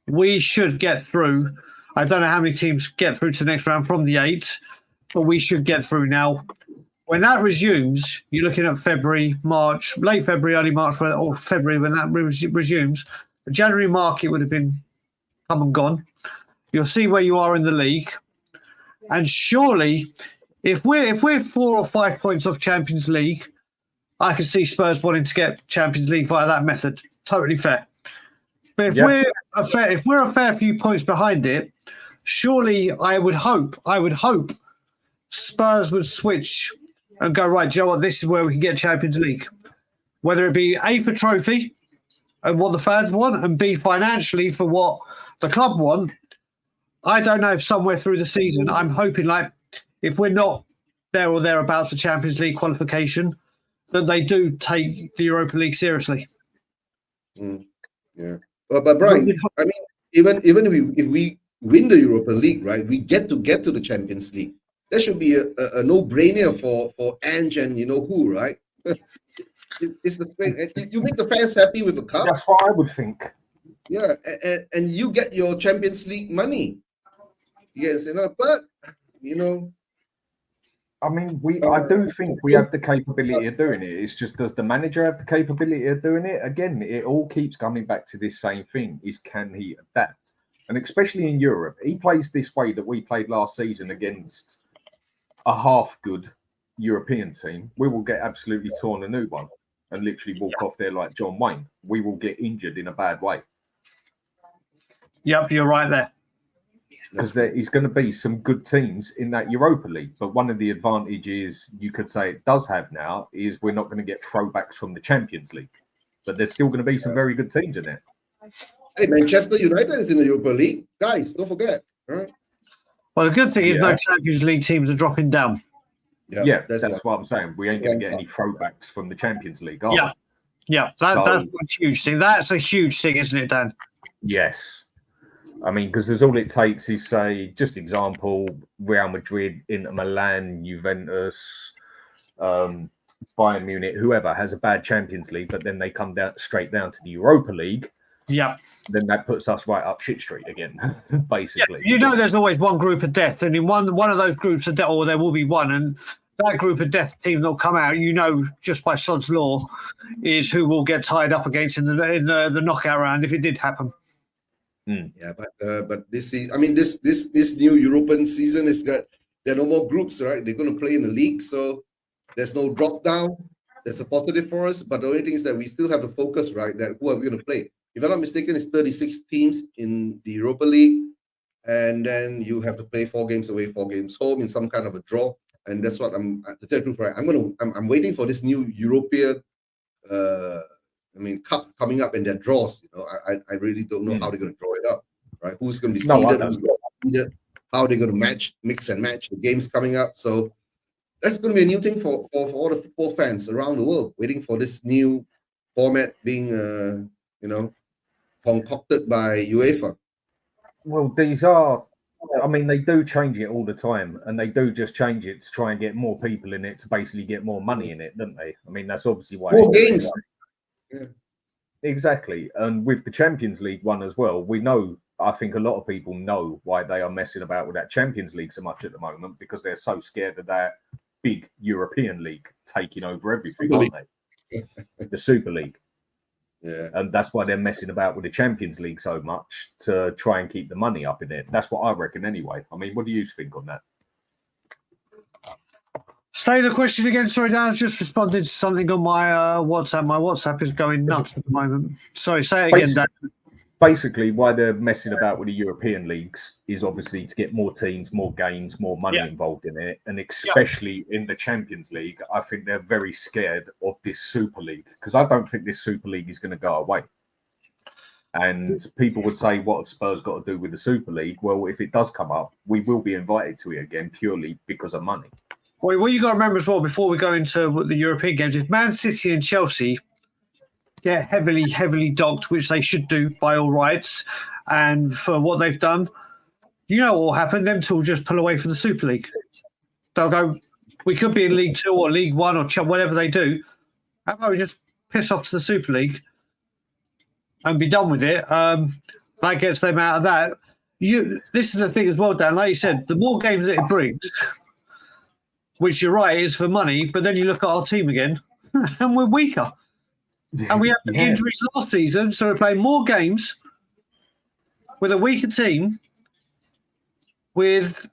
We should get through. I don't know how many teams get through to the next round from the 8, but we should get through now. When that resumes, you're looking at February, March, late February, early March, or February when that resumes. The January market would have been come and gone. You'll see where you are in the league. And surely, if we're 4 or 5 points off Champions League, I can see Spurs wanting to get Champions League via that method. Totally fair. But if we're a fair few points behind it, surely I would hope Spurs would switch and go, right, do you know what, this is where we can get Champions League. Whether it be A, for trophy and what the fans want, and B, financially for what the club want. I don't know if somewhere through the season, I'm hoping, like, if we're not there or thereabouts for Champions League qualification, that they do take the Europa League seriously. Yeah. But Brian, I mean, even if we win the Europa League, right, we get to the Champions League. That should be a no-brainer for Ange and you know who, right? It's the thing. You make the fans happy with the cup. That's what I would think. Yeah, and you get your Champions League money. Yes, but you know. I mean, I do think we have the capability of doing it. It's just, does the manager have the capability of doing it? Again, it all keeps coming back to this same thing: is can he adapt? And especially in Europe, he plays this way that we played last season against a half-good European team. We will get absolutely torn a new one and literally walk off there like John Wayne. We will get injured in a bad way. Yep, you're right there. Because there is going to be some good teams in that Europa League. But one of the advantages you could say it does have now is we're not going to get throwbacks from the Champions League. But there's still going to be some very good teams in it. Hey, Manchester United is in the Europa League. Guys, don't forget. All right. Well, the good thing is no Champions League teams are dropping down. Yeah, that's what I'm saying. We ain't going to get any throwbacks from the Champions League, are we? Yeah, that's a huge thing. That's a huge thing, isn't it, Dan? Yes. I mean, because there's all it takes is, say, just example, Real Madrid, Inter Milan, Juventus, Bayern Munich, whoever has a bad Champions League, but then they come straight down to the Europa League. Yeah. Then that puts us right up shit street again, basically. Yeah, you know, there's always one group of death, and in one of those groups of death, or there will be one, and that group of death team that'll come out, you know, just by sod's law, is who will get tied up against in the knockout round if it did happen. Yeah, but this is, I mean, this new European season is that there are no more groups, right? They're going to play in the league, so there's no drop down. That's a positive for us. But the only thing is that we still have to focus, right? That who are we going to play? If I'm not mistaken, it's 36 teams in the Europa League, and then you have to play 4 games away, 4 games home in some kind of a draw. And that's what to tell you the truth, right? I'm waiting for this new European. Cup coming up and their draws. You know, I really don't know how they're going to draw it up, right? Who's going to be seeded? Who's going to be seeded? How they're going to mix and match the games coming up. So that's going to be a new thing for all the football fans around the world, waiting for this new format being, concocted by UEFA. Well, these are. I mean, they do change it all the time, and they do just change it to try and get more people in it to basically get more money in it, don't they? I mean, that's obviously why. More games. Yeah. Exactly. And with the Champions League one as well, we know, I think a lot of people know why they are messing about with that Champions League so much at the moment, because they're so scared of that big European League taking over everything, aren't they? The Super League. Yeah. And that's why they're messing about with the Champions League so much, to try and keep the money up in it. That's what I reckon anyway. I mean, what do you think on that? Say the question again. Sorry, Dan. I just responded to something on my WhatsApp. My WhatsApp is going nuts at the moment. Sorry, say it again, Dan. Basically, why they're messing about with the European leagues is obviously to get more teams, more games, more money involved in it. And especially in the Champions League, I think they're very scared of this Super League, because I don't think this Super League is going to go away. And people would say, what have Spurs got to do with the Super League? Well, if it does come up, we will be invited to it again purely because of money. Well, what you got to remember as well, before we go into the European games, is Man City and Chelsea get heavily dogged, which they should do by all rights. And for what they've done, you know what will happen? Them two will just pull away from the Super League. They'll go, we could be in League 2 or League 1 or whatever they do. How about we just piss off to the Super League and be done with it? That gets them out of that. This is the thing as well, Dan. Like you said, the more games that it brings, which you're right, is for money, but then you look at our team again, and we're weaker. And we had injuries last season, so we're playing more games with a weaker team, with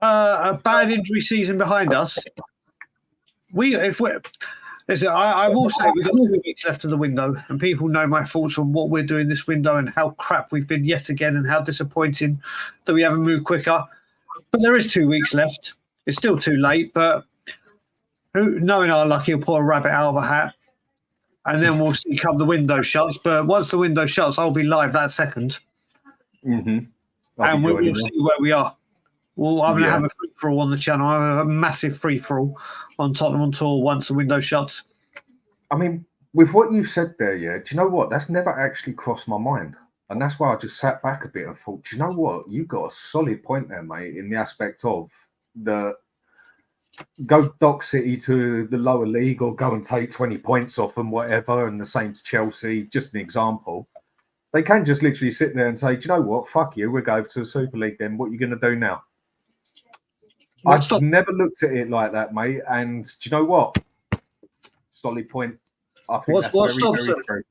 a bad injury season behind us. I will say we've got 2 weeks left of the window, and people know my thoughts on what we're doing this window and how crap we've been yet again, and how disappointing that we haven't moved quicker. But there is 2 weeks left. It's still too late, but Who, knowing our luck, he'll pull a rabbit out of a hat, and then we'll see come the window shuts. But once the window shuts, I'll be live that second, and we'll see where we are. Well, I'm going to Yeah. have a free for all on the channel. I have a massive free for all on Tottenham on Tour once the window shuts. I mean, with what you've said there, yeah, do you know what? That's never actually crossed my mind. And that's why I just sat back a bit and thought, do you know what? You got a solid point there, mate, in the aspect of the go Dock City to the lower league or go and take 20 points off them, whatever, and the same to Chelsea, just an example. They can just literally sit there and say, do you know what? Fuck you, we'll go to the Super League then. What are you going to do now? I've never looked at it like that, mate. And do you know what? Solid point. I think that's very true.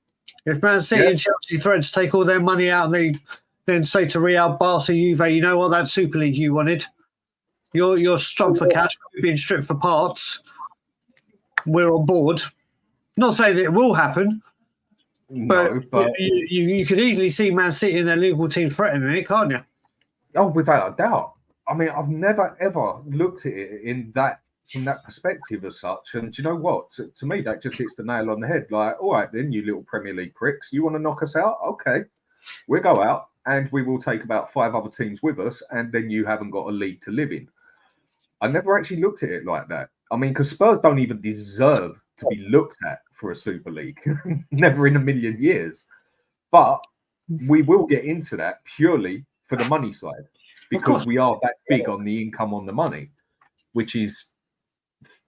If Man City and Chelsea threaten to take all their money out and they then say to Real, Barca, Juve, you know what, that Super League you wanted, you're stripped for cash, we're being stripped for parts, we're on board. Not saying that it will happen, but you could easily see Man City and their local team threatening it, can't you? Oh, without a doubt. I mean, I've never ever looked at it in that from that perspective as such. And do you know what? To me, that just hits the nail on the head. Like, all right, then, you little Premier League pricks, you want to knock us out? Okay, we'll go out and we will take about 5 other teams with us, and then you haven't got a league to live in. I never actually looked at it like that. I mean, because Spurs don't even deserve to be looked at for a Super League. Never in a million years. But we will get into that purely for the money side, because we are that big on the income on the money, which is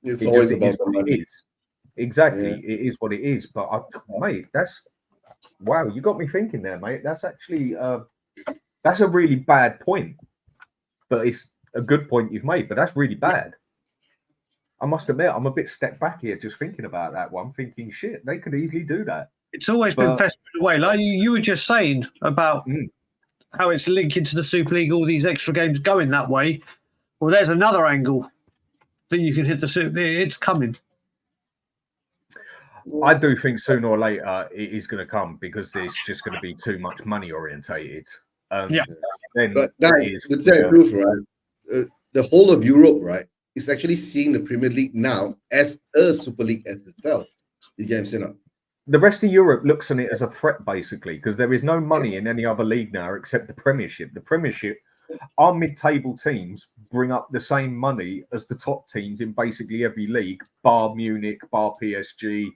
it's always about the money. It is. Exactly. Yeah. It is what it is. But mate, that's wow, you got me thinking there, mate. That's actually that's a really bad point. But it's a good point you've made, but that's really bad. I must admit, I'm a bit stepped back here just thinking about that one, thinking, shit, they could easily do that. It's always been festered away. Like you were just saying about how it's linking to the Super League, all these extra games going that way. Well, there's another angle that you can hit the Super League. It's coming. I do think sooner or later it is going to come, because there's just going to be too much money orientated. Then but that is the truth, right? The whole of Europe, right, is actually seeing the Premier League now as a Super League as itself. You get what I'm saying? The rest of Europe looks on it as a threat, basically, because there is no money in any other league now except the Premiership. The Premiership, our mid-table teams bring up the same money as the top teams in basically every league, bar Munich, bar PSG,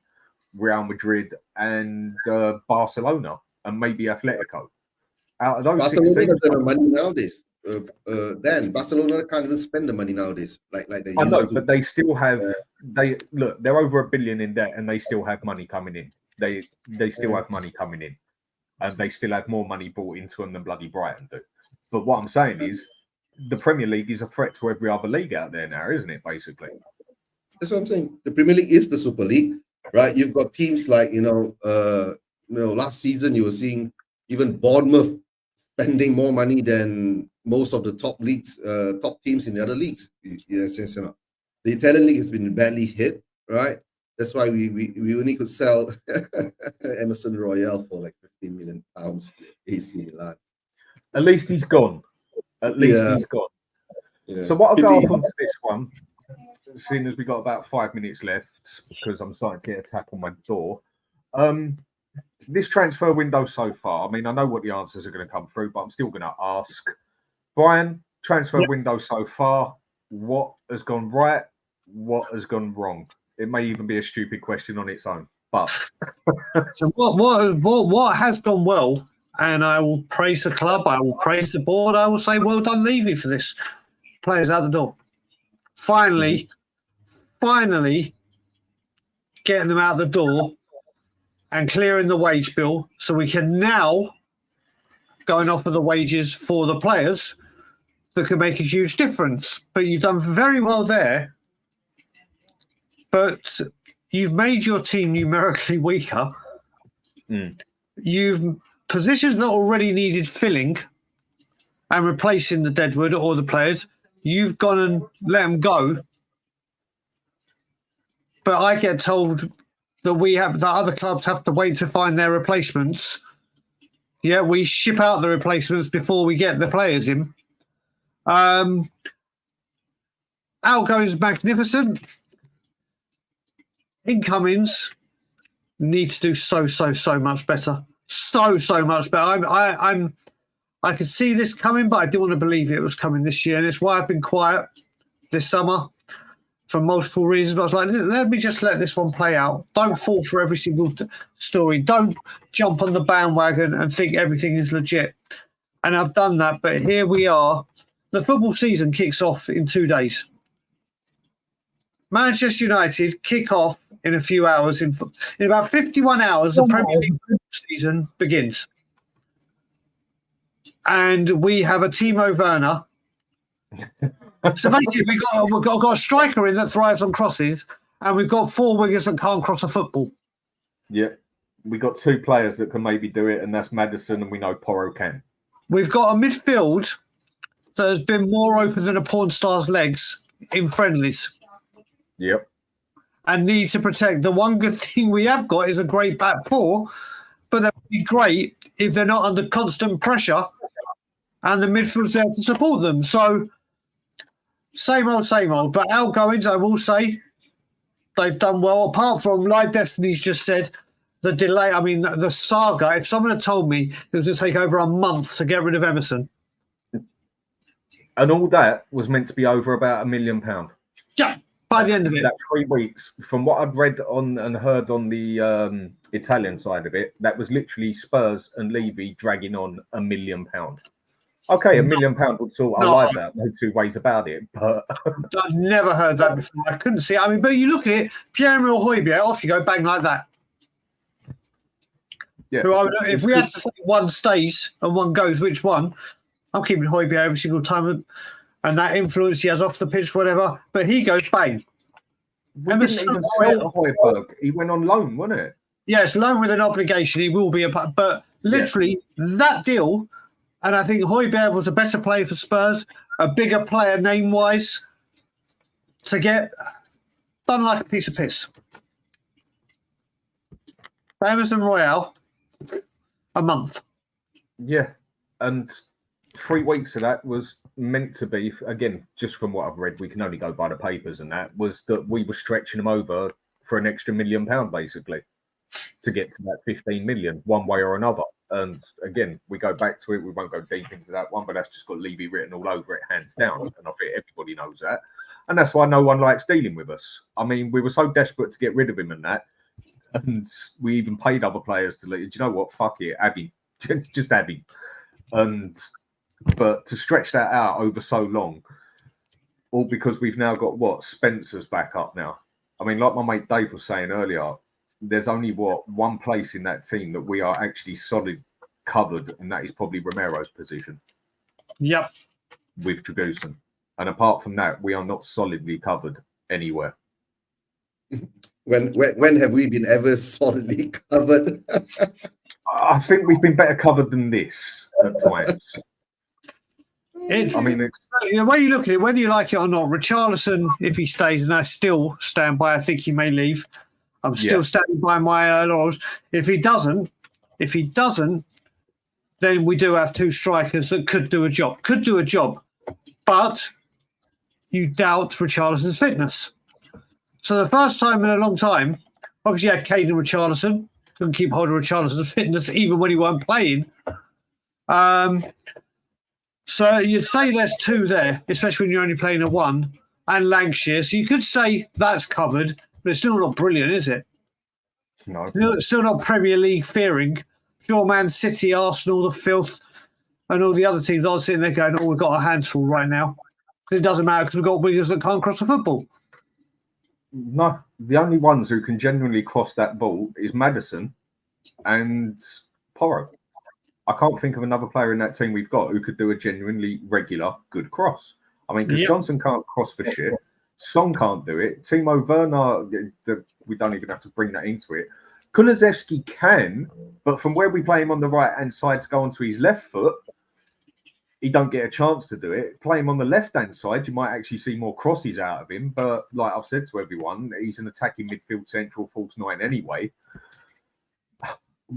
Real Madrid, and Barcelona, and maybe Atletico. Out of those Barcelona doesn't have money nowadays. Then Barcelona can't even spend the money nowadays like they used to. I know, but they still have. They're over $1 billion in debt, and they still have money coming in. They still have money coming in, and they still have more money brought into them than bloody Brighton do. But what I'm saying is, the Premier League is a threat to every other league out there now, isn't it? Basically, that's what I'm saying. The Premier League is the Super League, right? You've got teams like last season you were seeing even Bournemouth spending more money than most of the top leagues, top teams in the other leagues. Yes. The Italian league has been badly hit, right? That's why we only could sell Emerson Royale for like £15 million AC Milan. At least he's gone. He's gone. Yeah. So what I'll go off onto this one, seeing as we got about 5 minutes left, because I'm starting to get a tap on my door. This transfer window so far, I mean, I know what the answers are going to come through, but I'm still going to ask. Brian, transfer window so far, what has gone right? What has gone wrong? It may even be a stupid question on its own, but so what has gone well? And I will praise the club. I will praise the board. I will say, well done, Levy, for this. Players out the door. Finally, getting them out the door and clearing the wage bill, so we can now go and offer the wages for the players that can make a huge difference. But you've done very well there. But you've made your team numerically weaker. You've positions that already needed filling and replacing the deadwood or the players, you've gone and let them go. But I get told that other clubs have to wait to find their replacements. Yeah, we ship out the replacements before we get the players in. Outgoing's magnificent. incomings need to do so much better. So much better. I could see this coming, but I didn't want to believe it was coming this year. And it's why I've been quiet this summer for multiple reasons. But I was like, let me just let this one play out. Don't fall for every single story. Don't jump on the bandwagon and think everything is legit. And I've done that. But here we are. The football season kicks off in 2 days. Manchester United kick off in a few hours. In about 51 hours, the Premier League season begins. And we have a Timo Werner. So basically, we've got a striker in that thrives on crosses, and we've got 4 wingers that can't cross a football. Yeah. We got 2 players that can maybe do it, and that's Maddison, and we know Porro can. We've got a midfield that has been more open than a porn star's legs in friendlies. Yep. And need to protect. The one good thing we have got is a great back 4, but that would be great if they're not under constant pressure and the midfield's there to support them. So, same old. But outgoings, I will say, they've done well. Apart from, like Destiny's just said, the delay. I mean, the saga. If someone had told me it was going to take over a month to get rid of Emerson. And all that was meant to be over about £1 million. Yeah, by the end of it. That 3 weeks, from what I've read on and heard on the Italian side of it, that was literally Spurs and Levy dragging on £1 million. Okay, £1 million would sort our lives out. No 2 ways about it. But I've never heard that before. I couldn't see it. I mean, but you look at it, Pierre-Emile Højbjerg, off you go, bang like that. yeah, If we had to say one stays and one goes, which one? I'm keeping Højbjerg every single time, and that influence he has off the pitch, whatever. But he goes bang. we didn't even sell Højbjerg. He went on loan, wasn't it? Yes, loan with an obligation. He will be a part. But literally, that deal, and I think Højbjerg was a better player for Spurs, a bigger player name-wise, to get done like a piece of piss. Emerson Royale, a month. Yeah, and 3 weeks of that was meant to be, again, just from what I've read, we can only go by the papers, and that was that we were stretching them over for an extra £1 million, basically, to get to that 15 million, one way or another. And again, we go back to it. We won't go deep into that one, but that's just got Levy written all over it, hands down. And I think everybody knows that. And that's why no one likes dealing with us. I mean, we were so desperate to get rid of him and that. And we even paid other players to leave. Do you know what? Fuck it. Abby. Just Abby. But to stretch that out over so long, all because we've now got what? Spencer's back up now. I mean, like my mate Dave was saying earlier, there's only one place in that team that we are actually solid covered, and that is probably Romero's position. Yep. With Dragusin. And apart from that, we are not solidly covered anywhere. When have we been ever solidly covered? I think we've been better covered than this at times. I mean, the way you look at it, whether you like it or not, Richarlison, if he stays, and I still stand by, I think he may leave. I'm still standing by my laws. If he doesn't, then we do have 2 strikers that could do a job. But you doubt Richarlison's fitness. So the first time in a long time, obviously you had Kane and Richarlison. Couldn't keep hold of Richarlison's fitness even when he weren't playing. So you'd say there's 2 there, especially when you're only playing a 1, and Lancashire. So you could say that's covered, but it's still not brilliant, is it? No. Still not Premier League fearing. Your Man City, Arsenal, the filth, and all the other teams are sitting there going, we've got our hands full right now. It doesn't matter because we've got wingers that can't cross the football. No, the only ones who can genuinely cross that ball is Maddison and Porro. I can't think of another player in that team we've got who could do a genuinely regular good cross. I mean, because Johnson can't cross for shit. Son can't do it. Timo Werner, we don't even have to bring that into it. Kulusevski can, but from where we play him on the right-hand side to go onto his left foot, he don't get a chance to do it. Play him on the left-hand side, you might actually see more crosses out of him. But like I've said to everyone, he's an attacking midfield central false 9 anyway.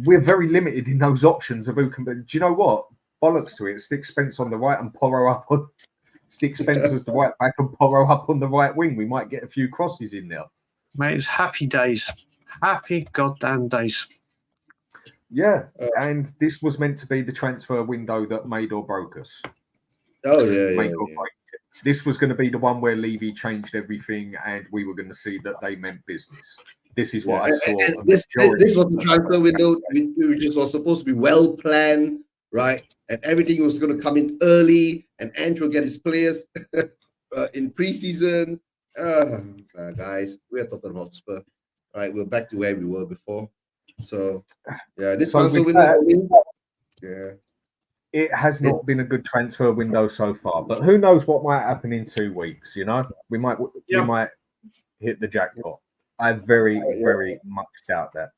We're very limited in those options of who can. Do you know what? Bollocks to it. Stick Spence on the right and Porro up on. Stick Spence as the right back and Porro up on the right wing. We might get a few crosses in there. mate. It's happy days. Happy goddamn days. Yeah, and this was meant to be the transfer window that made or broke us. Oh yeah. Make or break it. This was going to be the one where Levy changed everything, and we were going to see that they meant business. This is what I saw. And this was the transfer window, which was supposed to be well planned, right? And everything was going to come in early, and Andrew will get his players in preseason. Guys, we're Tottenham Hotspur, right? We're back to where we were before. So, yeah, this transfer window, it has not been a good transfer window so far. But who knows what might happen in 2 weeks? You know, we might hit the jackpot. I very much doubt that.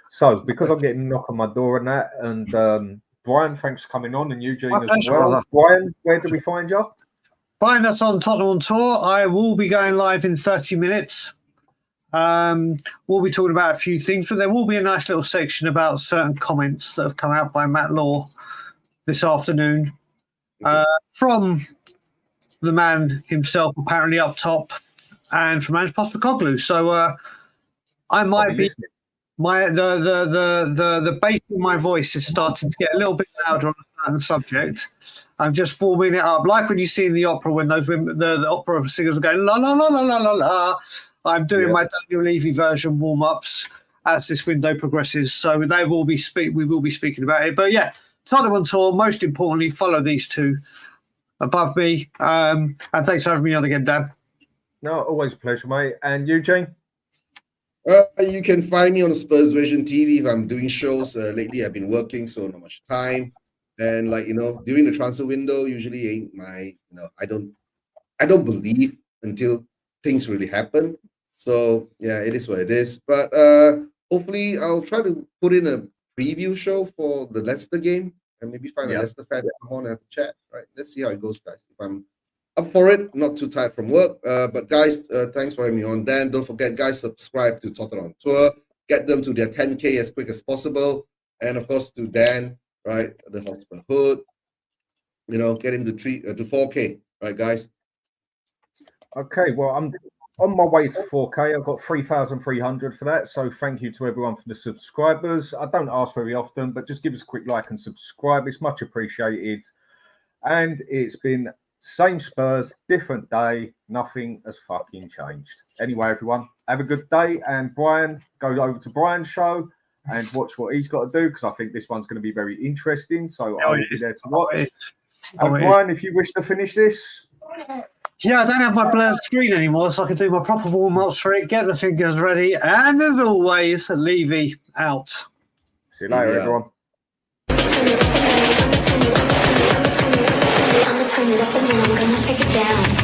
So, because I'm getting a knock on my door and that, and Brian, thanks for coming on, and Eugene as well. Brother. Brian, where do we find you? Brian, that's on Tottenham on Tour. I will be going live in 30 minutes. We'll be talking about a few things, but there will be a nice little section about certain comments that have come out by Matt Law this afternoon from the man himself, apparently up top, and from Ange Postecoglou. So I might be the bass in my voice is starting to get a little bit louder on a certain subject. I'm just warming it up, like when you see in the opera when those women, the opera singers are going la la la la la la la. I'm doing my Daniel Levy version warm-ups as this window progresses, so we will be speaking about it. But yeah, Tottenham on Tour. Most importantly, follow these two above me. And thanks for having me on again, Dan. No, always a pleasure, mate. And Eugene? You can find me on Spurs Vision TV if I'm doing shows. Lately, I've been working, so not much time. And during the transfer window, usually ain't my, I don't believe until things really happen. So yeah, it is what it is. But hopefully, I'll try to put in a preview show for the Leicester game and maybe find a Leicester fan to come on and have a chat. Right? Let's see how it goes, guys. If I'm up for it, not too tired from work. But guys, thanks for having me on. Dan, don't forget, guys, subscribe to Tottenham on Tour. Get them to their 10K as quick as possible. And of course, to Dan, right, the Hotspur Hood. Get him to 4K, right, guys? Okay, well, I'm on my way to 4K. I've got 3,300 for that. So thank you to everyone for the subscribers. I don't ask very often, but just give us a quick like and subscribe. It's much appreciated. And it's been same Spurs, different day. Nothing has fucking changed. Anyway, everyone, have a good day. And Brian, go over to Brian's show and watch what he's got to do, because I think this one's going to be very interesting. So I will be there to watch. And Brian, if you wish to finish this. Yeah, I don't have my blurred screen anymore, so I can do my proper warm-ups for it, get the fingers ready, and as always, Levy out. See you later, everyone. I'ma turn it up and then I'm gonna take it down.